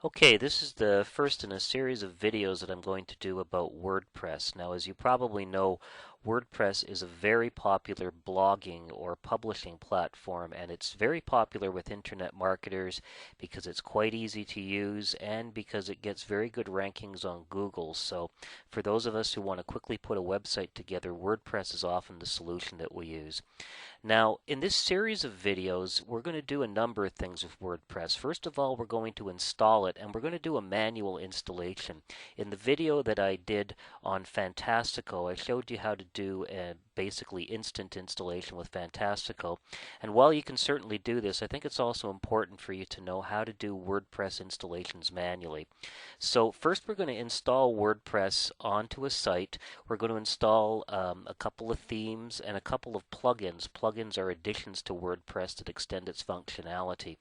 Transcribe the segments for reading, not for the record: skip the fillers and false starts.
Okay, this is the first in a series of videos that I'm going to do about WordPress. Now, as you probably know, WordPress is a very popular blogging or publishing platform, and it's very popular with internet marketers because it's quite easy to use and because it gets very good rankings on Google. So, for those of us who want to quickly put a website together, WordPress is often the solution that we use. Now, in this series of videos, we're going to do a number of things with WordPress. First of all, we're going to install it, and we're going to do a manual installation. In the video that I did on Fantastico, I showed you how to do a basically instant installation with Fantastico. And while you can certainly do this, I think it's also important for you to know how to do WordPress installations manually. So first we're going to install WordPress onto a site. We're going to install a couple of themes and a couple of plugins. Plugins are additions to WordPress that extend its functionality.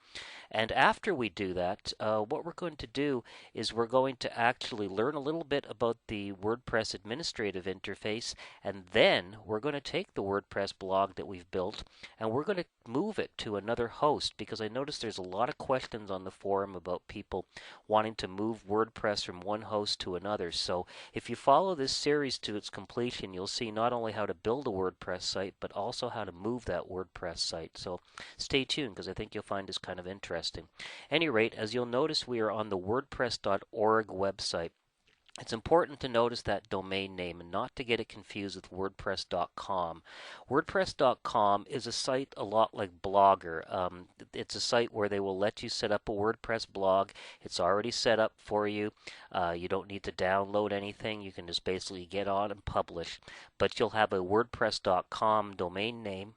And after we do that, what we're going to do is we're going to actually learn a little bit about the WordPress administrative interface, and then we're going to take the WordPress blog that we've built and we're going to move it to another host, because I noticed there's a lot of questions on the forum about people wanting to move WordPress from one host to another. So if you follow this series to its completion, you'll see not only how to build a WordPress site, but also how to move that WordPress site. So stay tuned, because I think you'll find this kind of interesting. At any rate, as you'll notice, we are on the wordpress.org website. It's important to notice that domain name and not to get it confused with WordPress.com. WordPress.com is a site a lot like Blogger. It's a site where they will let you set up a WordPress blog. It's already set up for you. You don't need to download anything. You can just basically get on and publish. But you'll have a WordPress.com domain name,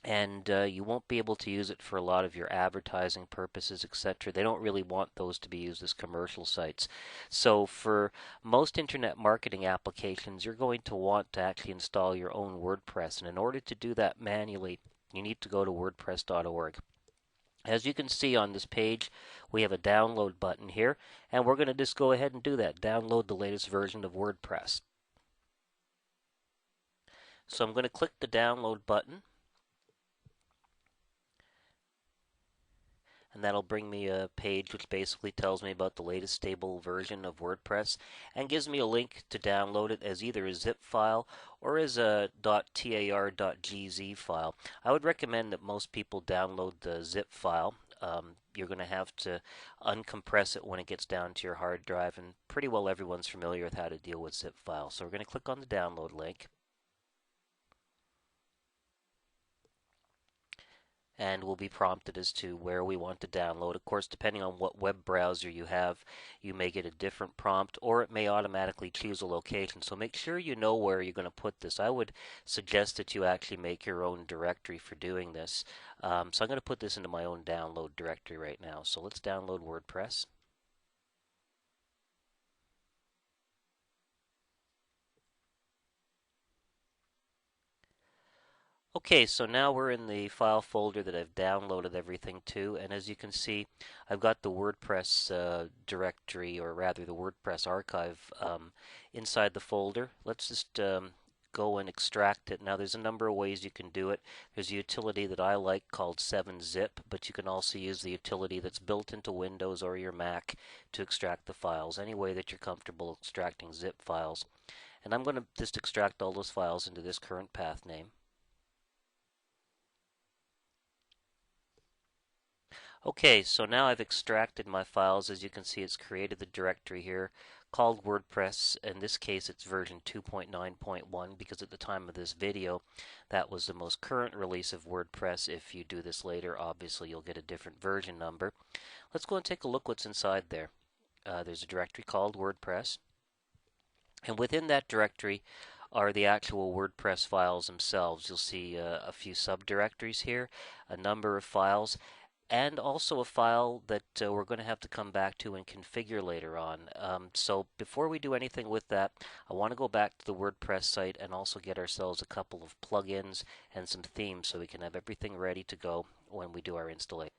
and you won't be able to use it for a lot of your advertising purposes, etc. They don't really want those to be used as commercial sites. So for most internet marketing applications, you're going to want to actually install your own WordPress, and in order to do that manually, you need to go to wordpress.org. As you can see on this page, we have a download button here, and we're going to just go ahead and do that. Download the latest version of WordPress. So I'm going to click the download button, and that'll bring me a page which basically tells me about the latest stable version of WordPress and gives me a link to download it as either a zip file or as a .tar.gz file. I would recommend that most people download the zip file. You're going to have to uncompress it when it gets down to your hard drive, and pretty well everyone's familiar with how to deal with zip files. So we're going to click on the download link, and we'll be prompted as to where we want to download. Of course, depending on what web browser you have, you may get a different prompt, or it may automatically choose a location. So make sure you know where you're going to put this. I would suggest that you actually make your own directory for doing this. So I'm going to put this into my own download directory right now. So let's download WordPress. Okay, so now we're in the file folder that I've downloaded everything to, and as you can see, I've got the WordPress directory, or rather the WordPress archive, inside the folder. Let's just go and extract it. Now there's a number of ways you can do it. There's a utility that I like called 7-zip, but you can also use the utility that's built into Windows or your Mac to extract the files, any way that you're comfortable extracting zip files. And I'm going to just extract all those files into this current path name. Okay, so now I've extracted my files. As you can see, it's created the directory here called WordPress. In this case, it's version 2.9.1, because at the time of this video, that was the most current release of WordPress. If you do this later, obviously you'll get a different version number. Let's go and take a look what's inside there. There's a directory called WordPress, and within that directory are the actual WordPress files themselves. You'll see a few subdirectories here, a number of files, and also a file that we're going to have to come back to and configure later on. So before we do anything with that, I want to go back to the WordPress site and also get ourselves a couple of plugins and some themes so we can have everything ready to go when we do our installation.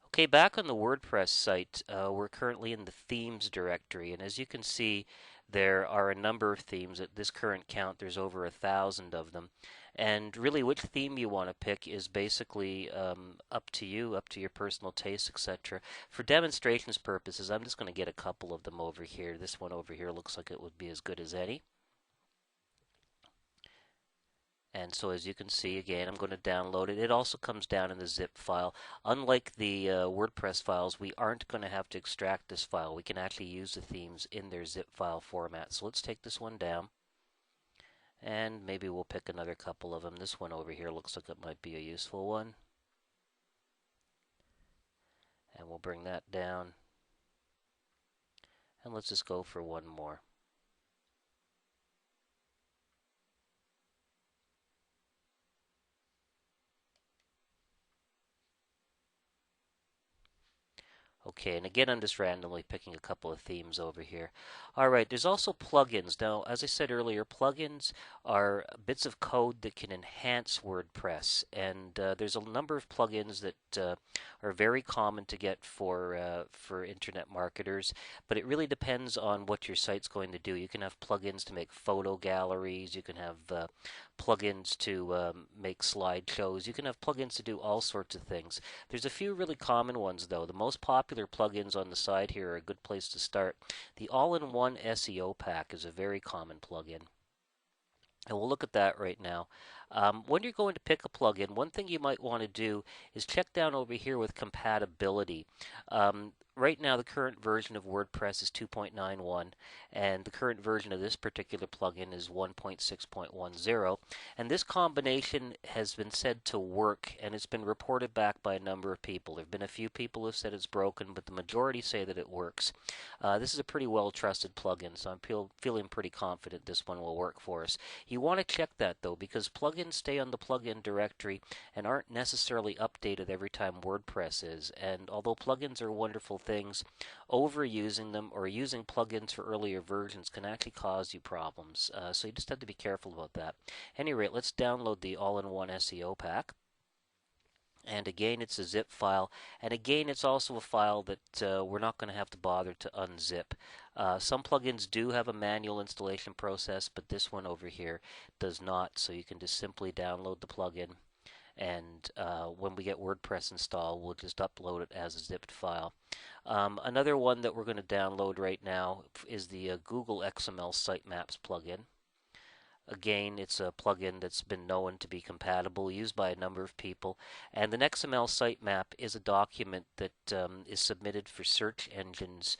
Okay, back on the WordPress site, we're currently in the themes directory, and as you can see, There are a number of themes. At this current count, there's over 1,000 of them. And really, which theme you want to pick is basically up to you, up to your personal taste, etc. For demonstrations purposes, I'm just going to get a couple of them over here. This one over here looks like it would be as good as any. And so as you can see, again, I'm going to download it. It also comes down in the zip file. Unlike the WordPress files, we aren't going to have to extract this file. We can actually use the themes in their zip file format. So let's take this one down. And maybe we'll pick another couple of them. This one over here looks like it might be a useful one. And we'll bring that down. And let's just go for one more. Okay, and again, I'm just randomly picking a couple of themes over here. All right, there's also plugins. Now, as I said earlier, plugins are bits of code that can enhance WordPress, and there's a number of plugins that are very common to get for internet marketers. But it really depends on what your site's going to do. You can have plugins to make photo galleries. You can have plugins to make slideshows. You can have plugins to do all sorts of things. There's a few really common ones, though. The most popular plugins on the side here are a good place to start. The all-in-one SEO pack is a very common plugin. And we'll look at that right now. When you're going to pick a plugin, one thing you might want to do is check down over here with compatibility. Right now, the current version of WordPress is 2.91, and the current version of this particular plugin is 1.6.10. And this combination has been said to work, and it's been reported back by a number of people. There have been a few people who have said it's broken, but the majority say that it works. This is a pretty well-trusted plugin, so I'm feeling pretty confident this one will work for us. You want to check that, though, because plugins stay on the plugin directory and aren't necessarily updated every time WordPress is. And although plugins are wonderful things, overusing them or using plugins for earlier versions can actually cause you problems. So you just have to be careful about that. At any rate, let's download the all-in-one SEO pack. And again, it's a zip file. And again, it's also a file that we're not going to have to bother to unzip. Some plugins do have a manual installation process, but this one over here does not. So you can just simply download the plugin. And when we get WordPress installed, we'll just upload it as a zipped file. Another one that we're going to download right now is the Google XML Sitemaps plugin. Again, it's a plugin that's been known to be compatible, used by a number of people. And the XML sitemap is a document that is submitted for search engines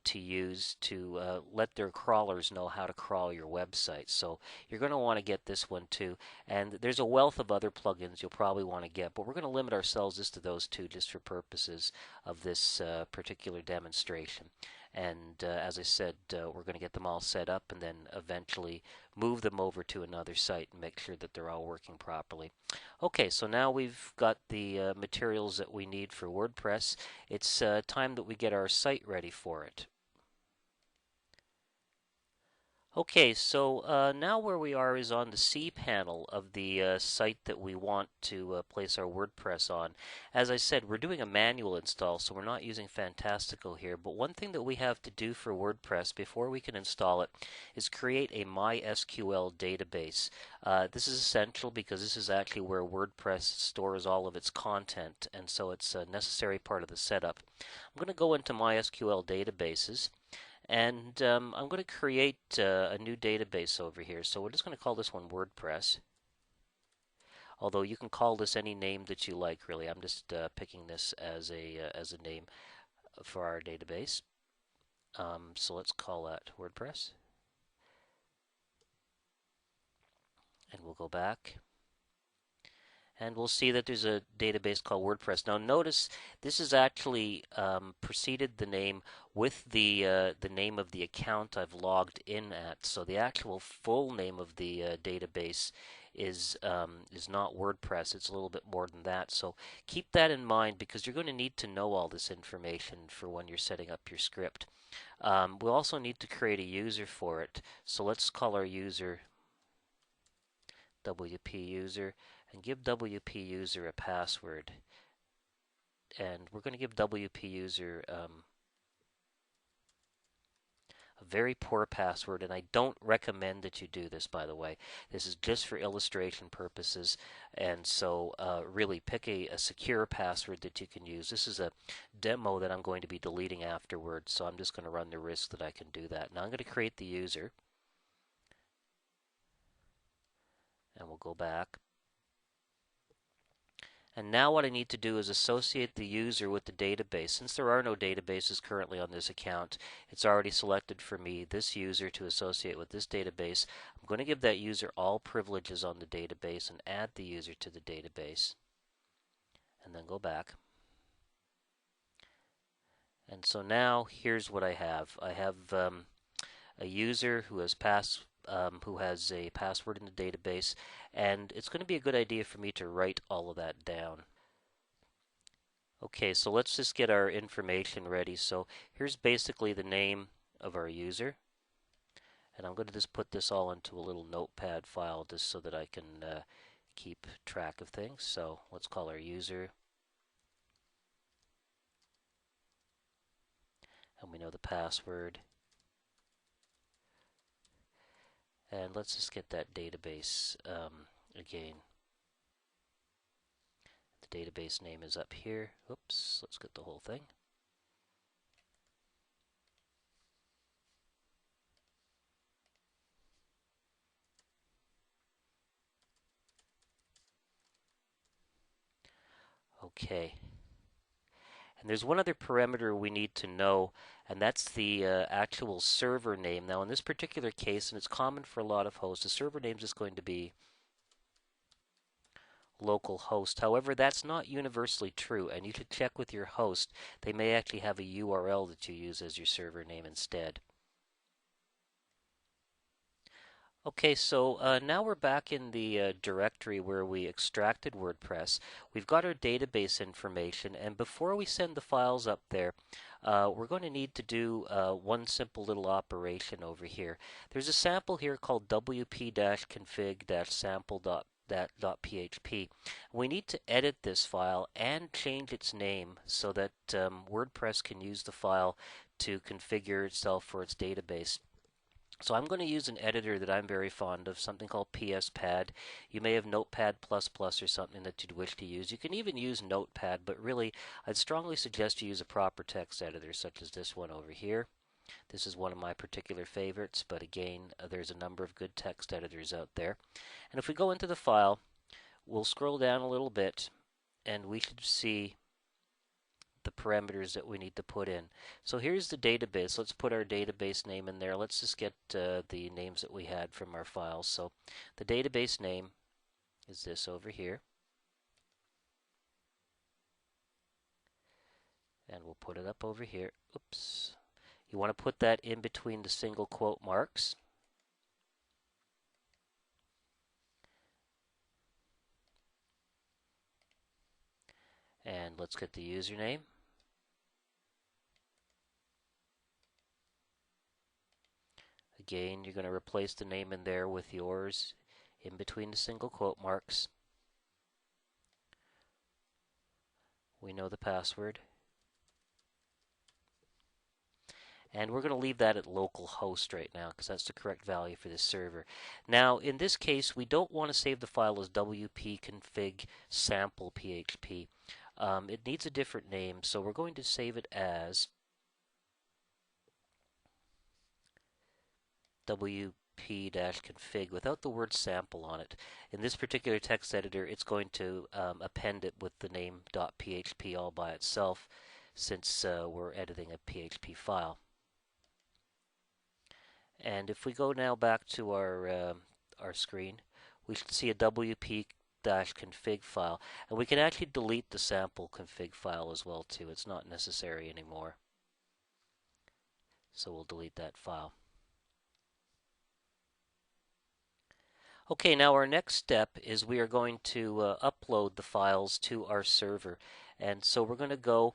to use to let their crawlers know how to crawl your website. So you're going to want to get this one too. And there's a wealth of other plugins you'll probably want to get, but we're going to limit ourselves just to those two just for purposes of this particular demonstration. And as I said, we're going to get them all set up and then eventually move them over to another site and make sure that they're all working properly. Okay, so now we've got the materials that we need for WordPress. It's time that we get our site ready for it. Okay, so now where we are is on the C panel of the site that we want to place our WordPress on. As I said, we're doing a manual install, so we're not using Fantastical here. But one thing that we have to do for WordPress before we can install it is create a MySQL database. This is essential because this is actually where WordPress stores all of its content, and so it's a necessary part of the setup. I'm going to go into MySQL databases. And I'm going to create a new database over here. So we're just going to call this one WordPress. Although you can call this any name that you like, really. I'm just picking this as a name for our database. So let's call that WordPress. And we'll go back. And we'll see that there's a database called WordPress. Now notice this is actually preceded the name with the name of the account I've logged in at. So the actual full name of the database is not WordPress. It's a little bit more than that. So keep that in mind because you're going to need to know all this information for when you're setting up your script. We'll also need to create a user for it. So let's call our user WP user and give WP user a password. And we're going to give WP user a very poor password, and I don't recommend that you do this, by the way. This is just for illustration purposes, and so really pick a secure password that you can use. This is a demo that I'm going to be deleting afterwards, so I'm just going to run the risk that I can do that. Now I'm going to create the user, and we'll go back. And now what I need to do is associate the user with the database. Since there are no databases currently on this account, it's already selected for me this user to associate with this database. I'm going to give that user all privileges on the database and add the user to the database. And then go back. And so now here's what I have. I have a user who has a password in the database, and it's going to be a good idea for me to write all of that down. Okay, so let's just get our information ready. So here's basically the name of our user, and I'm going to just put this all into a little notepad file just so that I can keep track of things. So let's call our user, and we know the password. And let's just get that database again. The database name is up here. Oops, let's get the whole thing. Okay. And there's one other parameter we need to know, and that's the actual server name. Now, in this particular case, and it's common for a lot of hosts, the server name is just going to be localhost. However, that's not universally true, and you should check with your host. They may actually have a URL that you use as your server name instead. Okay, so now we're back in the directory where we extracted WordPress. We've got our database information, and before we send the files up there, we're going to need to do one simple little operation over here. There's a sample here called wp-config-sample.php. We need to edit this file and change its name so that WordPress can use the file to configure itself for its database. So I'm going to use an editor that I'm very fond of, something called PSPad. You may have Notepad++ or something that you'd wish to use. You can even use Notepad, but really I'd strongly suggest you use a proper text editor such as this one over here. This is one of my particular favorites, but again, there's a number of good text editors out there. And if we go into the file, we'll scroll down a little bit, and we should see the parameters that we need to put in. So here's the database. Let's put our database name in there. Let's just get the names that we had from our files. So the database name is this over here. And we'll put it up over here. Oops. You want to put that in between the single quote marks. And let's get the username. Again, you're going to replace the name in there with yours in between the single quote marks. We know the password. And we're going to leave that at localhost right now because that's the correct value for this server. Now, in this case, we don't want to save the file as wp-config sample.php. It needs a different name, so we're going to save it as wp-config without the word sample on it. In this particular text editor, it's going to append it with the name .php all by itself since we're editing a PHP file. And if we go now back to our screen, we should see a wp-config file, and we can actually delete the sample config file as well too. It's not necessary anymore, so we'll delete that file. Okay, now our next step is we are going to upload the files to our server. And so we're going to go,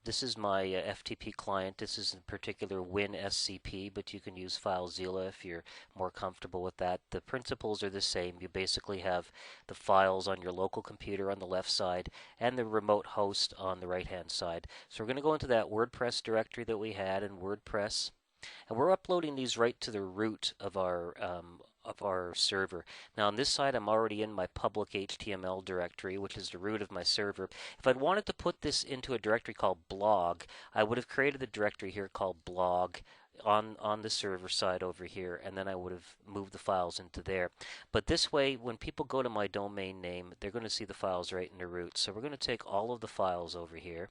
this is my FTP client. This is in particular WinSCP, but you can use FileZilla if you're more comfortable with that. The principles are the same. You basically have the files on your local computer on the left side and the remote host on the right-hand side. So we're going to go into that WordPress directory that we had in WordPress. And we're uploading these right to the root of our server. Now on this side, I'm already in my public HTML directory, which is the root of my server. If I'd wanted to put this into a directory called blog, I would have created a directory here called blog on the server side over here, and then I would have moved the files into there. But this way, when people go to my domain name, they're going to see the files right in the root. So we're going to take all of the files over here,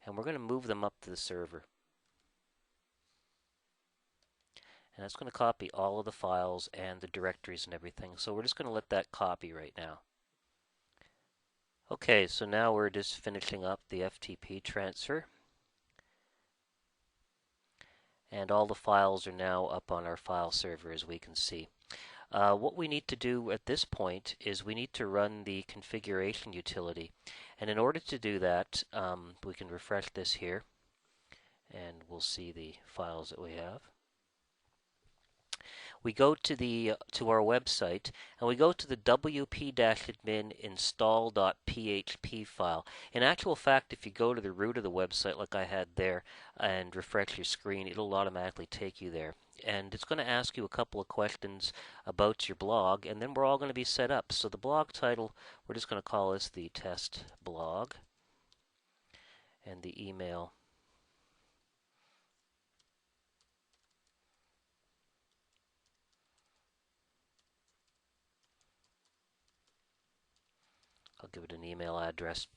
and we're going to move them up to the server. And it's going to copy all of the files and the directories and everything. So we're just going to let that copy right now. Okay, so now we're just finishing up the FTP transfer. And all the files are now up on our file server, as we can see. What we need to do at this point is we need to run the configuration utility. And in order to do that, we can refresh this here, and we'll see the files that we have. We go to our website, and we go to the wp-admin install.php file. In actual fact, if you go to the root of the website like I had there and refresh your screen, it'll automatically take you there. And it's going to ask you a couple of questions about your blog, and then we're all going to be set up. So the blog title, we're just going to call this the test blog, and the email, I'll give it an email address.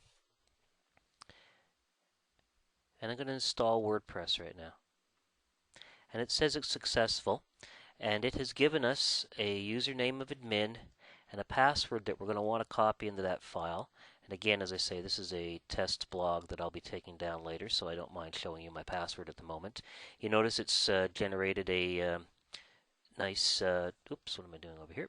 And I'm going to install WordPress right now. And it says it's successful, and it has given us a username of admin and a password that we're going to want to copy into that file. And again, as I say, this is a test blog that I'll be taking down later, so I don't mind showing you my password at the moment. You notice it's generated a nice, oops, what am I doing over here?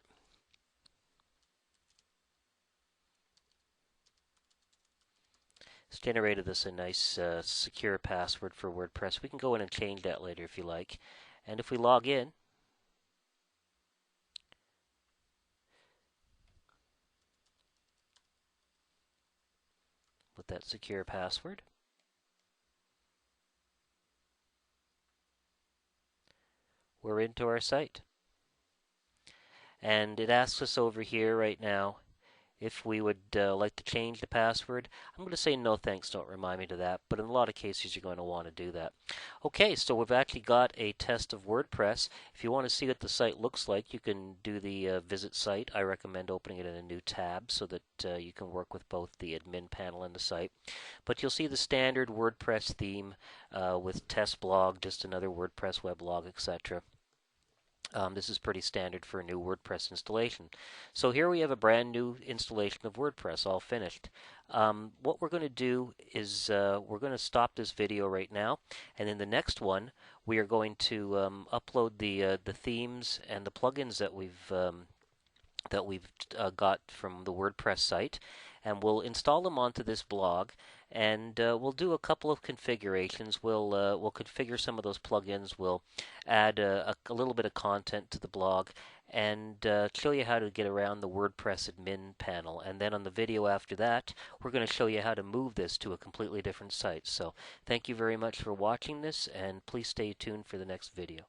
It's generated us a nice secure password for WordPress. We can go in and change that later if you like. And if we log in, with that secure password, we're into our site. And it asks us over here right now if we would like to change the password. I'm going to say no thanks, don't remind me to that, but in a lot of cases you're going to want to do that. Okay, so we've actually got a test of WordPress. If you want to see what the site looks like, you can do the visit site. I recommend opening it in a new tab so that you can work with both the admin panel and the site. But you'll see the standard WordPress theme with test blog, just another WordPress weblog, etc. This is pretty standard for a new WordPress installation. So here we have a brand new installation of WordPress all finished. What we're going to do is we're going to stop this video right now, and in the next one we are going to upload the themes and the plugins that we've got from the WordPress site, and we'll install them onto this blog, and we'll do a couple of configurations. We'll configure some of those plugins. We'll add a little bit of content to the blog, and show you how to get around the WordPress admin panel. And then on the video after that, we're going to show you how to move this to a completely different site. So thank you very much for watching this, and please stay tuned for the next video.